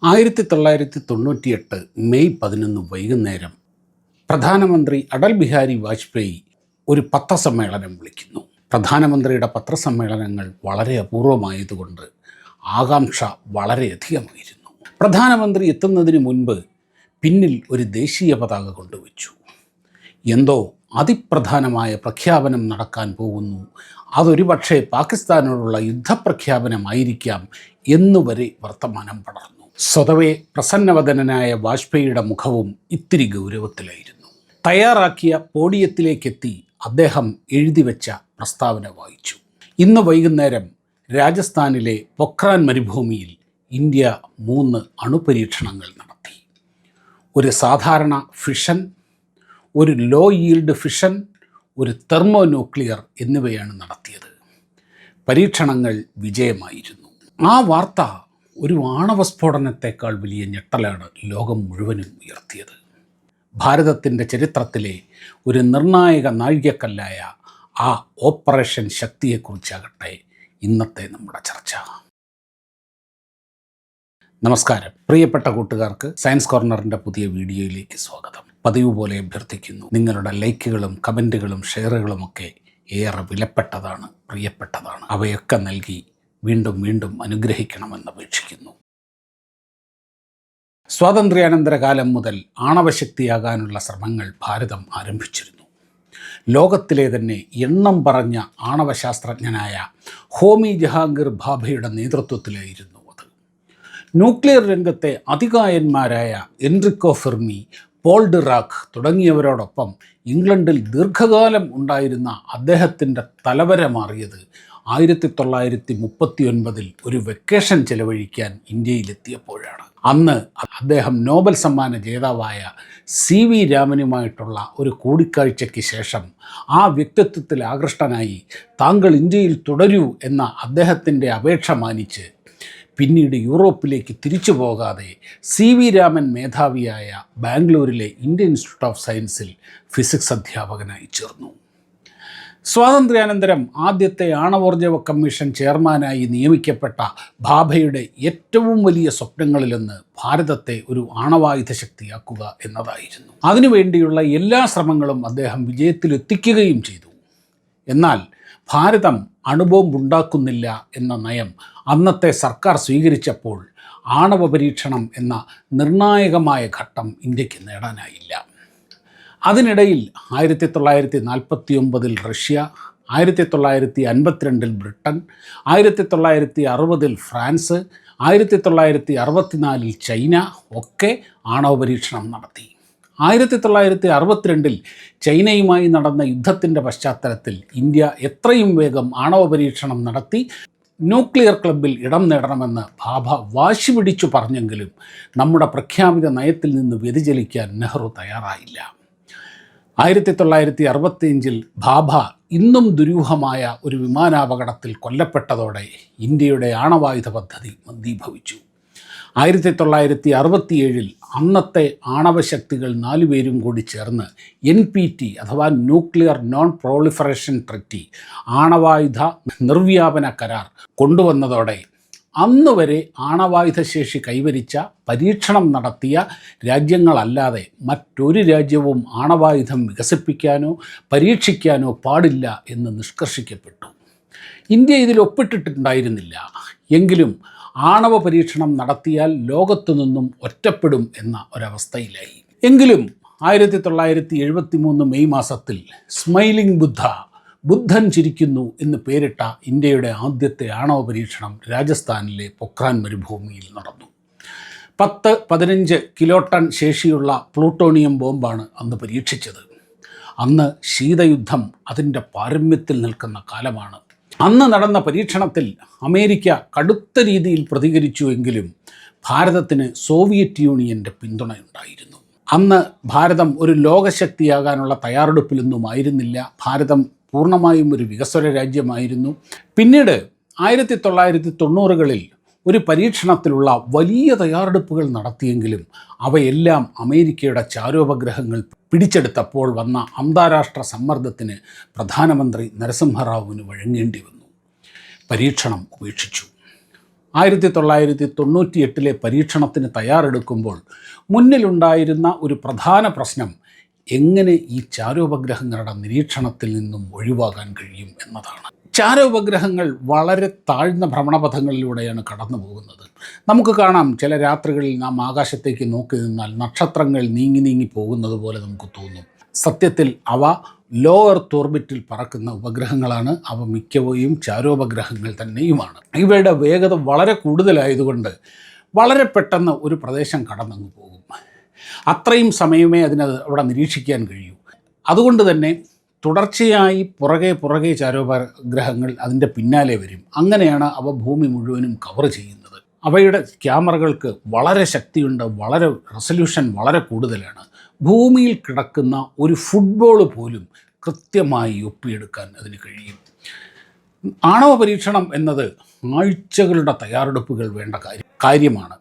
1998 May 11 വൈകുന്നേരം പ്രധാനമന്ത്രി അടൽ ബിഹാരി വാജ്പേയി ഒരു പത്രസമ്മേളനം വിളിക്കുന്നു. പ്രധാനമന്ത്രിയുടെ പത്രസമ്മേളനങ്ങൾ വളരെ അപൂർവമായതുകൊണ്ട് ആകാംക്ഷ വളരെയധികമായിരുന്നു. പ്രധാനമന്ത്രി എത്തുന്നതിന് മുൻപ് പിന്നിൽ ഒരു ദേശീയ പതാക കൊണ്ടുവച്ചു. എന്തോ അതിപ്രധാനമായ പ്രഖ്യാപനം നടക്കാൻ പോകുന്നു, അതൊരു പക്ഷേ പാകിസ്ഥാനോടുള്ള യുദ്ധപ്രഖ്യാപനമായിരിക്കാം എന്നുവരെ വർത്തമാനം പടർന്നു. സ്വതവേ പ്രസന്നവദനായ വാജ്പേയിയുടെ മുഖവും ഇത്തിരി ഗൗരവത്തിലായിരുന്നു. തയ്യാറാക്കിയ പോഡിയത്തിലേക്കെത്തി അദ്ദേഹം എഴുതിവെച്ച പ്രസ്താവന വായിച്ചു. ഇന്ന് വൈകുന്നേരം രാജസ്ഥാനിലെ പൊഖ്രാൻ മരുഭൂമിയിൽ ഇന്ത്യ 3 അണുപരീക്ഷണങ്ങൾ നടത്തി. ഒരു സാധാരണ ഫിഷൻ, ഒരു ലോ ഈൽഡ് ഫിഷൻ, ഒരു തെർമോ ന്യൂക്ലിയർ എന്നിവയാണ് നടത്തിയത്. പരീക്ഷണങ്ങൾ വിജയമായിരുന്നു. ആ വാർത്ത ഒരു ആണവസ്ഫോടനത്തേക്കാൾ വലിയ ഞെട്ടലാണ് ലോകം മുഴുവനും ഉയർത്തിയത്. ഭാരതത്തിൻ്റെ ചരിത്രത്തിലെ ഒരു നിർണായക നാഴികക്കല്ലായ ആ ഓപ്പറേഷൻ ശക്തിയെക്കുറിച്ചാകട്ടെ ഇന്നത്തെ നമ്മുടെ ചർച്ച. നമസ്കാരം, പ്രിയപ്പെട്ട കൂട്ടുകാർക്ക് സയൻസ് കോർണറിൻ്റെ പുതിയ വീഡിയോയിലേക്ക് സ്വാഗതം. പതിവ് പോലെ അഭ്യർത്ഥിക്കുന്നു, നിങ്ങളുടെ ലൈക്കുകളും കമൻറ്റുകളും ഷെയറുകളുമൊക്കെ ഏറെ വിലപ്പെട്ടതാണ്, പ്രിയപ്പെട്ടതാണ്. അവയൊക്കെ നൽകി വീണ്ടും വീണ്ടും അനുഗ്രഹിക്കണമെന്ന് അപേക്ഷിക്കുന്നു. സ്വാതന്ത്ര്യാനന്തര കാലം മുതൽ ആണവശക്തിയാകാനുള്ള ശ്രമങ്ങൾ ഭാരതം ആരംഭിച്ചിരുന്നു. ലോകത്തിലെ തന്നെ എണ്ണം പറഞ്ഞ ആണവശാസ്ത്രജ്ഞനായ ഹോമി ജഹാംഗീർ ഭാഭയുടെ നേതൃത്വത്തിലായിരുന്നു അത്. ന്യൂക്ലിയർ രംഗത്തെ അതികായന്മാരായ എൻറിക്കോ ഫെർമി, പോൾ ഡിറാക് തുടങ്ങിയവരോടൊപ്പം ഇംഗ്ലണ്ടിൽ ദീർഘകാലം ഉണ്ടായിരുന്ന അദ്ദേഹത്തിൻ്റെ തലവര മാറിയത് 1939 ഒരു വെക്കേഷൻ ചെലവഴിക്കാൻ ഇന്ത്യയിലെത്തിയപ്പോഴാണ്. അന്ന് അദ്ദേഹം നോബൽ സമ്മാന ജേതാവായ CV രാമനുമായിട്ടുള്ള ഒരു കൂടിക്കാഴ്ചയ്ക്ക് ശേഷം ആ വ്യക്തിത്വത്തിൽ ആകൃഷ്ടനായി താങ്കൾ ഇന്ത്യയിൽ തുടരൂ എന്ന അദ്ദേഹത്തിൻ്റെ അപേക്ഷ മാനിച്ച് പിന്നീട് യൂറോപ്പിലേക്ക് തിരിച്ചു പോകാതെ CV രാമൻ മേധാവിയായ ബാംഗ്ലൂരിലെ ഇന്ത്യൻ ഇൻസ്റ്റിറ്റ്യൂട്ട് ഓഫ് സയൻസിൽ ഫിസിക്സ് അധ്യാപകനായി ചേർന്നു. സ്വാതന്ത്ര്യാനന്തരം ആദ്യത്തെ ആണവോർജ കമ്മീഷൻ ചെയർമാനായി നിയമിക്കപ്പെട്ട ഭാഭയുടെ ഏറ്റവും വലിയ സ്വപ്നങ്ങളിലൊന്ന് ഭാരതത്തെ ഒരു ആണവായുധ ശക്തിയാക്കുക എന്നതായിരുന്നു. അതിനുവേണ്ടിയുള്ള എല്ലാ ശ്രമങ്ങളും അദ്ദേഹം വിജയത്തിലെത്തിക്കുകയും ചെയ്തു. എന്നാൽ ഭാരതം അണുബോംബുണ്ടാക്കുന്നില്ല എന്ന നയം അന്നത്തെ സർക്കാർ സ്വീകരിച്ചപ്പോൾ ആണവ പരീക്ഷണം എന്ന നിർണായകമായ ഘട്ടം ഇന്ത്യക്ക് നേടാനായില്ല. അതിനിടയിൽ 1949 റഷ്യ, 1952 ബ്രിട്ടൻ, 1960 ഫ്രാൻസ്, 1964 ചൈന ഒക്കെ ആണവ പരീക്ഷണം നടത്തി. 1962 ചൈനയുമായി നടന്ന യുദ്ധത്തിൻ്റെ പശ്ചാത്തലത്തിൽ ഇന്ത്യ എത്രയും വേഗം ആണവ പരീക്ഷണം നടത്തി ന്യൂക്ലിയർ ക്ലബ്ബിൽ ഇടം നേടണമെന്ന് ഭാഭ വാശി പിടിച്ചു പറഞ്ഞെങ്കിലും നമ്മുടെ പ്രഖ്യാപിത നയത്തിൽ നിന്ന് വ്യതിചലിക്കാൻ നെഹ്റു തയ്യാറായില്ല. 1965 ഭാഭ ഇന്നും ദുരൂഹമായ ഒരു വിമാനാപകടത്തിൽ കൊല്ലപ്പെട്ടതോടെ ഇന്ത്യയുടെ ആണവായുധ പദ്ധതി മന്ദീഭവിച്ചു. 1967 അന്നത്തെ ആണവശക്തികൾ 4 പേരും കൂടി ചേർന്ന് NPT അഥവാ ന്യൂക്ലിയർ നോൺ പ്രോളിഫറേഷൻ ട്രീറ്റി, ആണവായുധ നിർവ്യാപന കരാർ കൊണ്ടുവന്നതോടെ അന്ന് വരെ ആണവായുധശേഷി കൈവരിച്ച, പരീക്ഷണം നടത്തിയ രാജ്യങ്ങളല്ലാതെ മറ്റൊരു രാജ്യവും ആണവായുധം വികസിപ്പിക്കാനോ പരീക്ഷിക്കാനോ പാടില്ല എന്ന് നിഷ്കർഷിക്കപ്പെട്ടു. ഇന്ത്യ ഇതിൽ ഒപ്പിട്ടിട്ടുണ്ടായിരുന്നില്ല. എങ്കിലും ആണവ പരീക്ഷണം നടത്തിയാൽ ലോകത്തു നിന്നും ഒറ്റപ്പെടും എന്ന ഒരവസ്ഥയിലായി. എങ്കിലും 1973 മെയ് മാസത്തിൽ സ്മൈലിംഗ് ബുദ്ധൻ ചിരിക്കുന്നു എന്ന് പേരിട്ട ഇന്ത്യയുടെ ആദ്യത്തെ ആണവ പരീക്ഷണം രാജസ്ഥാനിലെ പൊഖ്രാൻ മരുഭൂമിയിൽ നടന്നു. 10-15 കിലോടൺ ശേഷിയുള്ള പ്ലൂട്ടോണിയം ബോംബാണ് അന്ന് പരീക്ഷിച്ചത്. അന്ന് ശീതയുദ്ധം അതിൻ്റെ പാരമ്യത്തിൽ നിൽക്കുന്ന കാലമാണ്. അന്ന് നടന്ന പരീക്ഷണത്തിൽ അമേരിക്ക കടുത്ത രീതിയിൽ പ്രതികരിച്ചുവെങ്കിലും ഭാരതത്തിന് സോവിയറ്റ് യൂണിയൻ്റെ പിന്തുണയുണ്ടായിരുന്നു. അന്ന് ഭാരതം ഒരു ലോകശക്തിയാകാനുള്ള തയ്യാറെടുപ്പിലൊന്നും ആയിരുന്നില്ല. ഭാരതം പൂർണ്ണമായും ഒരു വികസ്വര രാജ്യമായിരുന്നു. പിന്നീട് 1990കളിൽ ഒരു പരീക്ഷണത്തിലുള്ള വലിയ തയ്യാറെടുപ്പുകൾ നടത്തിയെങ്കിലും അവയെല്ലാം അമേരിക്കയുടെ ചാരോപഗ്രഹങ്ങൾ പിടിച്ചെടുത്തപ്പോൾ വന്ന അന്താരാഷ്ട്ര സമ്മർദ്ദത്തിന് പ്രധാനമന്ത്രി നരസിംഹറാവുവിന് വഴങ്ങേണ്ടി വന്നു. പരീക്ഷണം ഉപേക്ഷിച്ചു. 1998 പരീക്ഷണത്തിന് തയ്യാറെടുക്കുമ്പോൾ മുന്നിലുണ്ടായിരുന്ന ഒരു പ്രധാന പ്രശ്നം എങ്ങനെ ഈ ചാരോപഗ്രഹങ്ങളുടെ നിരീക്ഷണത്തിൽ നിന്നും ഒഴിവാകാൻ കഴിയും എന്നതാണ്. ചാരോപഗ്രഹങ്ങൾ വളരെ താഴ്ന്ന ഭ്രമണപഥങ്ങളിലൂടെയാണ് കടന്നു പോകുന്നത്. നമുക്ക് കാണാം, ചില രാത്രികളിൽ നാം ആകാശത്തേക്ക് നോക്കി നിന്നാൽ നക്ഷത്രങ്ങൾ നീങ്ങി നീങ്ങി പോകുന്നത് പോലെ നമുക്ക് തോന്നും. സത്യത്തിൽ അവ ലോ എർത്ത് ഓർബിറ്റിൽ പറക്കുന്ന ഉപഗ്രഹങ്ങളാണ്. അവ മിക്കവയും ചാരോപഗ്രഹങ്ങൾ തന്നെയുമാണ്. ഇവയുടെ വേഗത വളരെ കൂടുതലായതുകൊണ്ട് വളരെ പെട്ടെന്ന് ഒരു പ്രദേശം കടന്നങ്ങ് പോകും. അത്രയും സമയമേ അവിടെ നിരീക്ഷിക്കാൻ കഴിയൂ. അതുകൊണ്ട് തന്നെ തുടർച്ചയായി പുറകെ ചാരോപഗ്രഹങ്ങൾ അതിൻ്റെ പിന്നാലെ വരും. അങ്ങനെയാണ് അവ ഭൂമി മുഴുവനും കവർ ചെയ്യുന്നത്. അവയുടെ ക്യാമറകൾക്ക് വളരെ ശക്തിയുണ്ട്, വളരെ റെസല്യൂഷൻ വളരെ കൂടുതലാണ്. ഭൂമിയിൽ കിടക്കുന്ന ഒരു ഫുട്ബോൾ പോലും കൃത്യമായി ഒപ്പിയെടുക്കാൻ അതിന് കഴിയും. ആണവ പരീക്ഷണം എന്നത് ആഴ്ചകളുടെ തയ്യാറെടുപ്പുകൾ വേണ്ട കാര്യമാണ്.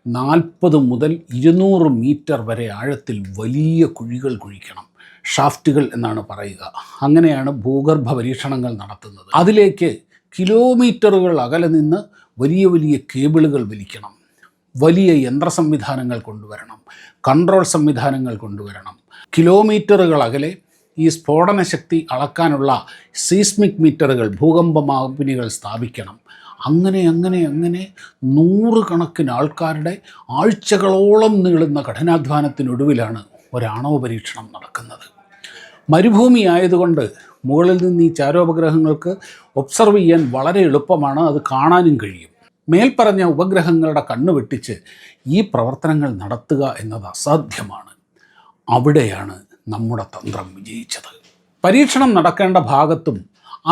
40 മുതൽ 200 മീറ്റർ വരെ ആഴത്തിൽ വലിയ കുഴികൾ കുഴിക്കണം. ഷാഫ്റ്റുകൾ എന്നാണ് പറയുക. അങ്ങനെയാണ് ഭൂഗർഭ പരീക്ഷണങ്ങൾ നടത്തുന്നത്. അതിലേക്ക് കിലോമീറ്ററുകൾ അകലെ നിന്ന് വലിയ വലിയ കേബിളുകൾ വലിക്കണം. വലിയ യന്ത്ര സംവിധാനങ്ങൾ കൊണ്ടുവരണം, കൺട്രോൾ സംവിധാനങ്ങൾ കൊണ്ടുവരണം. കിലോമീറ്ററുകൾ അകലെ ഈ സ്ഫോടന ശക്തി അളക്കാനുള്ള സീസ്മിക് മീറ്ററുകൾ, ഭൂകമ്പ മാപിനികൾ സ്ഥാപിക്കണം. അങ്ങനെ 100 കണക്കിന് ആൾക്കാരുടെ ആഴ്ചകളോളം നീളുന്ന കഠിനാധ്വാനത്തിനൊടുവിലാണ് ഒരാണവ പരീക്ഷണം നടക്കുന്നത്. മരുഭൂമി ആയതുകൊണ്ട് മുകളിൽ നിന്ന് ഈ ചാരോപഗ്രഹങ്ങൾക്ക് ഒബ്സർവ് ചെയ്യാൻ വളരെ എളുപ്പമാണ്, അത് കാണാനും കഴിയും. മേൽപ്പറഞ്ഞ ഉപഗ്രഹങ്ങളുടെ കണ്ണ് വെട്ടിച്ച് ഈ പ്രവർത്തനങ്ങൾ നടത്തുക എന്നത് അസാധ്യമാണ്. അവിടെയാണ് നമ്മുടെ തന്ത്രം വിജയിച്ചത്. പരീക്ഷണം നടക്കേണ്ട ഭാഗത്തും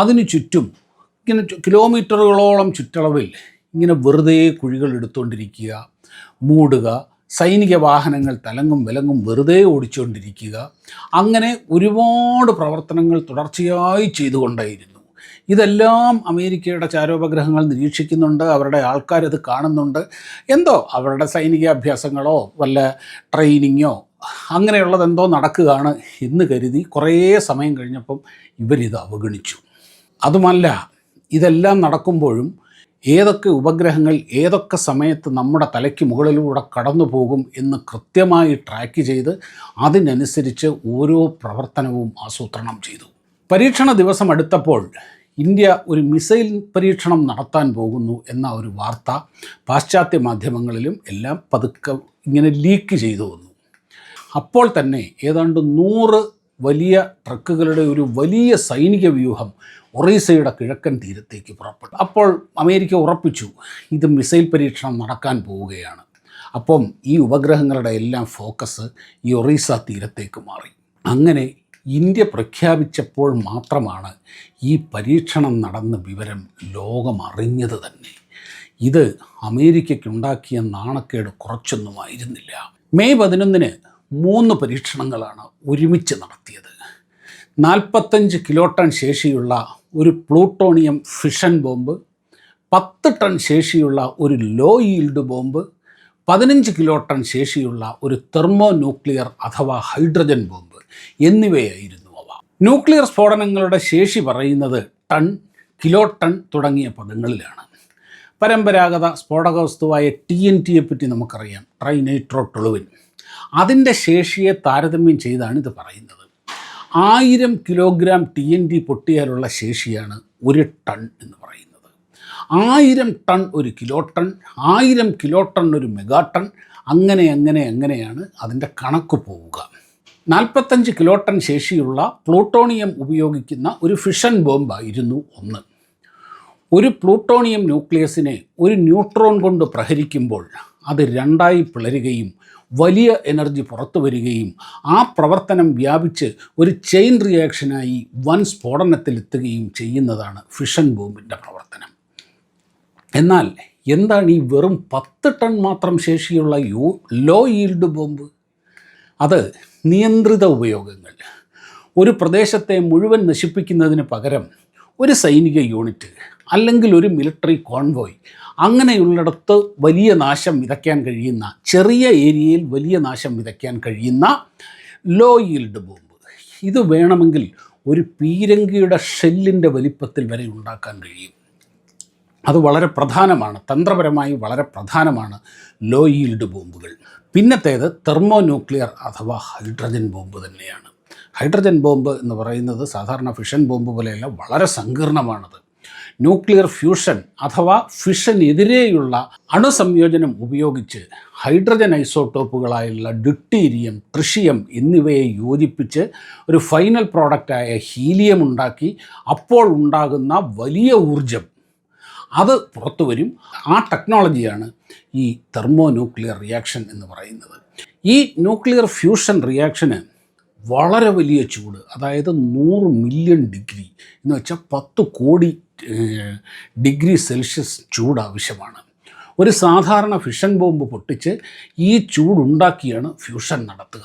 അതിനു ചുറ്റും ഇങ്ങനെ കിലോമീറ്ററുകളോളം ചുറ്റളവിൽ ഇങ്ങനെ വെറുതെ കുഴികൾ എടുത്തുകൊണ്ടിരിക്കുക, മൂടുക, സൈനിക വാഹനങ്ങൾ തലങ്ങും വിലങ്ങും വെറുതെ ഓടിച്ചുകൊണ്ടിരിക്കുക, അങ്ങനെ ഒരുപാട് പ്രവർത്തനങ്ങൾ തുടർച്ചയായി ചെയ്തുകൊണ്ടേയിരുന്നു. ഇതെല്ലാം അമേരിക്കയുടെ ചാരോപഗ്രഹങ്ങൾ നിരീക്ഷിക്കുന്നുണ്ട്, അവരുടെ ആൾക്കാരത് കാണുന്നുണ്ട്. എന്തോ അവരുടെ സൈനിക അഭ്യാസങ്ങളോ വല്ല ട്രെയിനിങ്ങോ അങ്ങനെയുള്ളതെന്തോ നടക്കുകയാണ് എന്ന് കരുതി കുറേ സമയം കഴിഞ്ഞപ്പം ഇവരിത് അവഗണിച്ചു. അതുമല്ല, ഇതെല്ലാം നടക്കുമ്പോഴും ഏതൊക്കെ ഉപഗ്രഹങ്ങൾ ഏതൊക്കെ സമയത്ത് നമ്മുടെ തലയ്ക്ക് മുകളിലൂടെ കടന്നു പോകും എന്ന് കൃത്യമായി ട്രാക്ക് ചെയ്ത് അതിനനുസരിച്ച് ഓരോ പ്രവർത്തനവും ആസൂത്രണം ചെയ്തു. പരീക്ഷണ ദിവസം അടുത്തപ്പോൾ ഇന്ത്യ ഒരു മിസൈൽ പരീക്ഷണം നടത്താൻ പോകുന്നു എന്ന ഒരു വാർത്ത പാശ്ചാത്യ മാധ്യമങ്ങളിലും എല്ലാം പതുക്കെ ഇങ്ങനെ ലീക്ക് ചെയ്തു വന്നു. അപ്പോൾ തന്നെ ഏതാണ്ട് 100 വലിയ ട്രക്കുകളുടെ ഒരു വലിയ സൈനിക വ്യൂഹം ഒറീസയുടെ കിഴക്കൻ തീരത്തേക്ക് പുറപ്പെട്ടു. അപ്പോൾ അമേരിക്ക ഉറപ്പിച്ചു, ഇത് മിസൈൽ പരീക്ഷണം നടക്കാൻ പോവുകയാണ്. അപ്പം ഈ ഉപഗ്രഹങ്ങളുടെ എല്ലാം ഫോക്കസ് ഈ ഒറീസ തീരത്തേക്ക് മാറി. അങ്ങനെ ഇന്ത്യ പ്രഖ്യാപിച്ചപ്പോൾ മാത്രമാണ് ഈ പരീക്ഷണം നടന്ന വിവരം ലോകം അറിഞ്ഞത് തന്നെ. ഇത് അമേരിക്കയ്ക്കുണ്ടാക്കിയ നാണക്കേട് കുറച്ചൊന്നുമായിരുന്നില്ല. മെയ് 11 3 പരീക്ഷണങ്ങളാണ് ഒരുമിച്ച് നടത്തിയത്. 45 കിലോ ടൺ ശേഷിയുള്ള ഒരു പ്ലൂട്ടോണിയം ഫിഷൻ ബോംബ്, 10 ടൺ ശേഷിയുള്ള ഒരു low yield bomb, 15 kiloton ശേഷിയുള്ള ഒരു തെർമോ ന്യൂക്ലിയർ അഥവാ ഹൈഡ്രജൻ ബോംബ് എന്നിവയായിരുന്നു അവ. ന്യൂക്ലിയർ സ്ഫോടനങ്ങളുടെ ശേഷി പറയുന്നത് ടൺ, കിലോ ടൺ തുടങ്ങിയ പദങ്ങളിലാണ്. പരമ്പരാഗത സ്ഫോടക വസ്തുവായ TNTയെ പറ്റി നമുക്കറിയാം, ട്രൈനൈട്രോട്ടൊളുവിൻ. അതിൻ്റെ ശേഷിയെ താരതമ്യം ചെയ്താണ് ഇത് പറയുന്നത്. 1000 കിലോഗ്രാം TNT പൊട്ടിയാലുള്ള ശേഷിയാണ് 1 ടൺ എന്ന് പറയുന്നത്. 1000 ടൺ ഒരു കിലോ ടൺ, 1000 കിലോ ടൺ ഒരു മെഗാ ടൺ, അങ്ങനെയാണ് അതിൻ്റെ കണക്ക് പോവുക. 45 കിലോ ടൺ ശേഷിയുള്ള പ്ലൂട്ടോണിയം ഉപയോഗിക്കുന്ന ഒരു ഫിഷൻ ബോംബായിരുന്നു ഒന്ന്. ഒരു പ്ലൂട്ടോണിയം ന്യൂക്ലിയസിനെ ഒരു ന്യൂട്രോൺ കൊണ്ട് പ്രഹരിക്കുമ്പോൾ അത് 2ആയി പിളരുകയും വലിയ എനർജി പുറത്തു വരികയും ആ പ്രവർത്തനം വ്യാപിച്ച് ഒരു ചെയിൻ റിയാക്ഷനായി വൻ സ്ഫോടനത്തിലെത്തുകയും ചെയ്യുന്നതാണ് ഫിഷൻ ബോംബിൻ്റെ പ്രവർത്തനം. എന്നാൽ എന്താണ് ഈ വെറും 10 ടൺ മാത്രം ശേഷിയുള്ള ലോ ഈൽഡ് ബോംബ്? അത് നിയന്ത്രിത ഉപയോഗങ്ങൾ. ഒരു പ്രദേശത്തെ മുഴുവൻ നശിപ്പിക്കുന്നതിന് പകരം ഒരു സൈനിക യൂണിറ്റ് അല്ലെങ്കിൽ ഒരു മിലിറ്ററി കോൺവോയ്, അങ്ങനെയുള്ളിടത്ത് വലിയ നാശം വിതയ്ക്കാൻ കഴിയുന്ന, ചെറിയ ഏരിയയിൽ വലിയ നാശം വിതയ്ക്കാൻ കഴിയുന്ന ലോ ഈൽഡ് ബോംബ്. ഇത് വേണമെങ്കിൽ ഒരു പീരങ്കിയുടെ ഷെല്ലിൻ്റെ വലിപ്പത്തിൽ വരെ ഉണ്ടാക്കാൻ കഴിയും. അത് വളരെ പ്രധാനമാണ്, തന്ത്രപരമായി വളരെ പ്രധാനമാണ് ലോ ഈൽഡ് ബോംബുകൾ. പിന്നത്തേത് തെർമോ ന്യൂക്ലിയർ അഥവാ ഹൈഡ്രജൻ ബോംബ് തന്നെയാണ്. ഹൈഡ്രജൻ ബോംബ് എന്ന് പറയുന്നത് സാധാരണ ഫിഷൻ ബോംബ് പോലെയല്ല, വളരെ സങ്കീർണമാണത്. ന്യൂക്ലിയർ ഫ്യൂഷൻ അഥവാ ഫിഷനെതിരെയുള്ള അണുസംയോജനം ഉപയോഗിച്ച് ഹൈഡ്രജൻ ഐസോട്ടോപ്പുകളായുള്ള ഡ്യൂട്ടീരിയം, ട്രിഷിയം എന്നിവയെ യോജിപ്പിച്ച് ഒരു ഫൈനൽ പ്രോഡക്റ്റായ ഹീലിയം ഉണ്ടാക്കി അപ്പോൾ ഉണ്ടാകുന്ന വലിയ ഊർജം അത് പുറത്തു വരും. ആ ടെക്നോളജിയാണ് ഈ തെർമോ ന്യൂക്ലിയർ റിയാക്ഷൻ എന്ന് പറയുന്നത്. ഈ ന്യൂക്ലിയർ ഫ്യൂഷൻ റിയാക്ഷന് വളരെ വലിയ ചൂട്, അതായത് 100 മില്യൺ ഡിഗ്രി എന്ന് വെച്ചാൽ 10 കോടി ഡിഗ്രി സെൽഷ്യസ് ചൂട് ആവശ്യമാണ്. ഒരു സാധാരണ ഫിഷൻ ബോംബ് പൊട്ടിച്ച് ഈ ചൂടുണ്ടാക്കിയാണ് ഫ്യൂഷൻ നടത്തുക.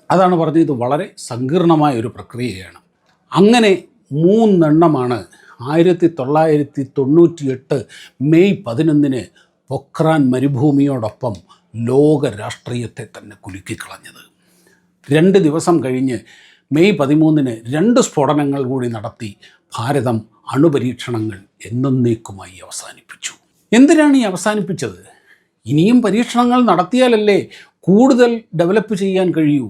അതാണ് പറഞ്ഞത്, ഇത് വളരെ സങ്കീർണമായ ഒരു പ്രക്രിയയാണ്. അങ്ങനെ 3 എണ്ണമാണ് 1998 മെയ് 11 പൊക്രാൻ മരുഭൂമിയോടൊപ്പം ലോക രാഷ്ട്രീയത്തെ തന്നെ കുലുക്കിക്കളഞ്ഞത്. 2 ദിവസം കഴിഞ്ഞ് മെയ് 13 2 സ്ഫോടനങ്ങൾ കൂടി നടത്തി ഭാരതം അണുപരീക്ഷണങ്ങൾ എന്നേക്കുമായി അവസാനിപ്പിച്ചു. എന്തിനാണ് ഈ അവസാനിപ്പിച്ചത്? ഇനിയും പരീക്ഷണങ്ങൾ നടത്തിയാലല്ലേ കൂടുതൽ ഡെവലപ്പ് ചെയ്യാൻ കഴിയൂ?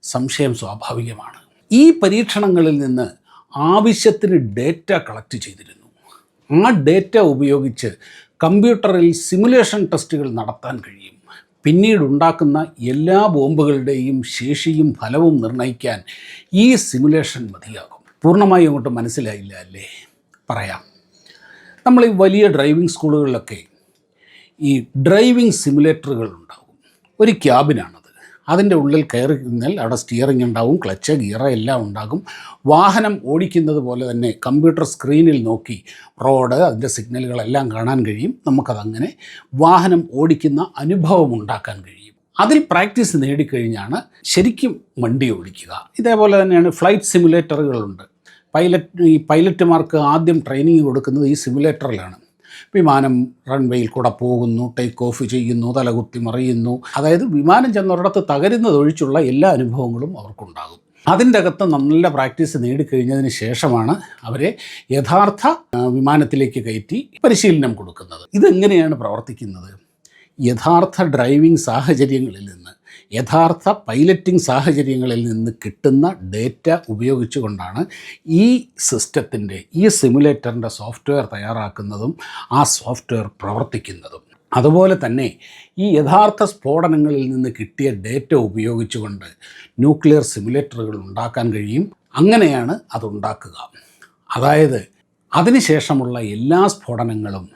സംശയം സ്വാഭാവികമാണ്. ഈ പരീക്ഷണങ്ങളിൽ നിന്ന് ആവശ്യത്തിന് ഡേറ്റ കളക്ട് ചെയ്തിരുന്നു. ആ ഡേറ്റ ഉപയോഗിച്ച് കമ്പ്യൂട്ടറിൽ സിമുലേഷൻ ടെസ്റ്റുകൾ നടത്താൻ കഴിയും. പിന്നീട് ഉണ്ടാക്കുന്ന എല്ലാ ബോംബുകളുടെയും ശേഷിയും ഫലവും നിർണ്ണയിക്കാൻ ഈ സിമുലേഷൻ മതിയാകും. പൂർണ്ണമായി അങ്ങോട്ട് മനസ്സിലായില്ല അല്ലേ? പറയാം. നമ്മൾ ഈ വലിയ ഡ്രൈവിംഗ് സ്കൂളുകളിലൊക്കെ ഈ ഡ്രൈവിംഗ് സിമുലേറ്ററുകൾ ഉണ്ടാകും. ഒരു ക്യാബിനാണത്. അതിൻ്റെ ഉള്ളിൽ കയറി നിന്നാൽ അവിടെ സ്റ്റിയറിംഗ് ഉണ്ടാവും, ക്ലച്ച്, ഗിയർ എല്ലാം ഉണ്ടാകും. വാഹനം ഓടിക്കുന്നത് പോലെ തന്നെ കമ്പ്യൂട്ടർ സ്ക്രീനിൽ നോക്കി റോഡ്, അതിൻ്റെ സിഗ്നലുകളെല്ലാം കാണാൻ കഴിയും. നമുക്കതങ്ങനെ വാഹനം ഓടിക്കുന്ന അനുഭവം ഉണ്ടാക്കാൻ കഴിയും. അതിൽ പ്രാക്ടീസ് നേടിക്കഴിഞ്ഞാണ് ശരിക്കും വണ്ടി ഓടിക്കുക. ഇതേപോലെ തന്നെയാണ് ഫ്ലൈറ്റ് സിമുലേറ്ററുകളുണ്ട്. പൈലറ്റുമാർക്ക് ആദ്യം ട്രെയിനിങ് കൊടുക്കുന്നത് ഈ സിമുലേറ്ററിലാണ്. വിമാനം റൺവേയിൽ കൂടെ പോകുന്നു, ടേക്ക് ഓഫ് ചെയ്യുന്നു, തലകുത്തി മറിയുന്നു. അതായത് വിമാനം ചെന്നൊരിടത്ത് തകരുന്നതൊഴിച്ചുള്ള എല്ലാ അനുഭവങ്ങളും അവർക്കുണ്ടാകും. അതിൻ്റെ അകത്ത് നല്ല പ്രാക്ടീസ് നേടിക്കഴിഞ്ഞതിന് ശേഷമാണ് അവരെ യഥാർത്ഥ വിമാനത്തിലേക്ക് കയറ്റി പരിശീലനം കൊടുക്കുന്നത്. ഇതെങ്ങനെയാണ് പ്രവർത്തിക്കുന്നത്? യഥാർത്ഥ ഡ്രൈവിംഗ് സാഹചര്യങ്ങളിൽ നിന്ന്, യഥാർത്ഥ പൈലറ്റിംഗ് സാഹചര്യങ്ങളിൽ നിന്ന് കിട്ടുന്ന ഡേറ്റ ഉപയോഗിച്ചുകൊണ്ടാണ് ഈ സിസ്റ്റത്തിൻ്റെ, ഈ സിമുലേറ്ററിൻ്റെ സോഫ്റ്റ്വെയർ തയ്യാറാക്കുന്നതും ആ സോഫ്റ്റ്വെയർ പ്രവർത്തിക്കുന്നതും. അതുപോലെ തന്നെ ഈ യഥാർത്ഥ സ്ഫോടനങ്ങളിൽ നിന്ന് കിട്ടിയ ഡേറ്റ ഉപയോഗിച്ചുകൊണ്ട് ന്യൂക്ലിയർ സിമുലേറ്ററുകൾ ഉണ്ടാക്കാൻ കഴിയും. അങ്ങനെയാണ് അതുണ്ടാക്കുക. അതായത് അതിനുശേഷമുള്ള എല്ലാ സ്ഫോടനങ്ങളും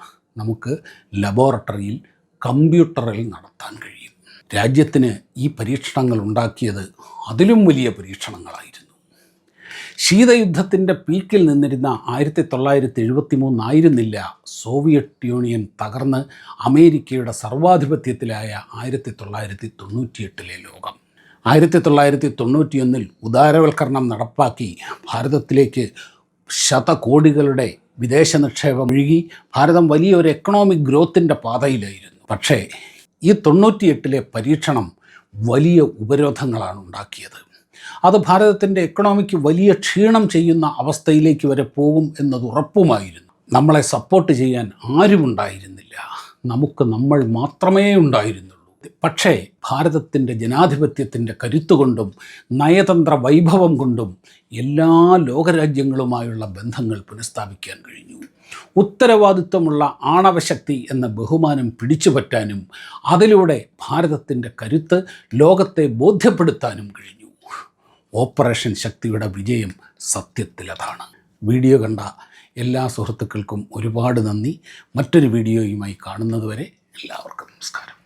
നമുക്ക് ലബോറട്ടറിയിൽ, കമ്പ്യൂട്ടറിൽ നടത്താൻ കഴിയും. രാജ്യത്തിന് ഈ പരീക്ഷണങ്ങൾ ഉണ്ടാക്കിയത് അതിലും വലിയ പരീക്ഷണങ്ങളായിരുന്നു. ശീതയുദ്ധത്തിൻ്റെ പീക്കിൽ നിന്നിരുന്ന 1973 ആയിരുന്നില്ല സോവിയറ്റ് യൂണിയൻ തകർന്ന് അമേരിക്കയുടെ സർവാധിപത്യത്തിലായ 1998 ലോകം. 1991 ഉദാരവൽക്കരണം നടപ്പാക്കി ഭാരതത്തിലേക്ക് ശതകോടികളുടെ വിദേശ നിക്ഷേപം ഒഴുകി ഭാരതം വലിയൊരു എക്കണോമിക് ഗ്രോത്തിൻ്റെ പാതയിലായിരുന്നു. പക്ഷേ ഈ 98 പരീക്ഷണം വലിയ ഉപരോധങ്ങളാണ് ഉണ്ടാക്കിയത്. അത് ഭാരതത്തിൻ്റെ എക്കണോമിക്ക് വലിയ ക്ഷീണം ചെയ്യുന്ന അവസ്ഥയിലേക്ക് വരെ പോകും എന്നത് ഉറപ്പുമായിരുന്നു. നമ്മളെ സപ്പോർട്ട് ചെയ്യാൻ ആരുമുണ്ടായിരുന്നില്ല. നമ്മൾ മാത്രമേ ഉണ്ടായിരുന്നുള്ളൂ. പക്ഷേ ഭാരതത്തിൻ്റെ ജനാധിപത്യത്തിൻ്റെ കരുത്തുകൊണ്ടും നയതന്ത്ര വൈഭവം കൊണ്ടും എല്ലാ ലോകരാജ്യങ്ങളുമായുള്ള ബന്ധങ്ങൾ പുനഃസ്ഥാപിക്കാൻ കഴിഞ്ഞു. ഉത്തരവാദിത്വമുള്ള ആണവശക്തി എന്ന ബഹുമാനം പിടിച്ചുപറ്റാനും അതിലൂടെ ഭാരതത്തിൻ്റെ കരുത്ത് ലോകത്തെ ബോധ്യപ്പെടുത്താനും കഴിഞ്ഞു. ഓപ്പറേഷൻ ശക്തിയുടെ വിജയം സത്യത്തിൽ അതാണ്. വീഡിയോ കണ്ട എല്ലാ സുഹൃത്തുക്കൾക്കും ഒരുപാട് നന്ദി. മറ്റൊരു വീഡിയോയുമായി കാണുന്നതുവരെ എല്ലാവർക്കും നമസ്കാരം.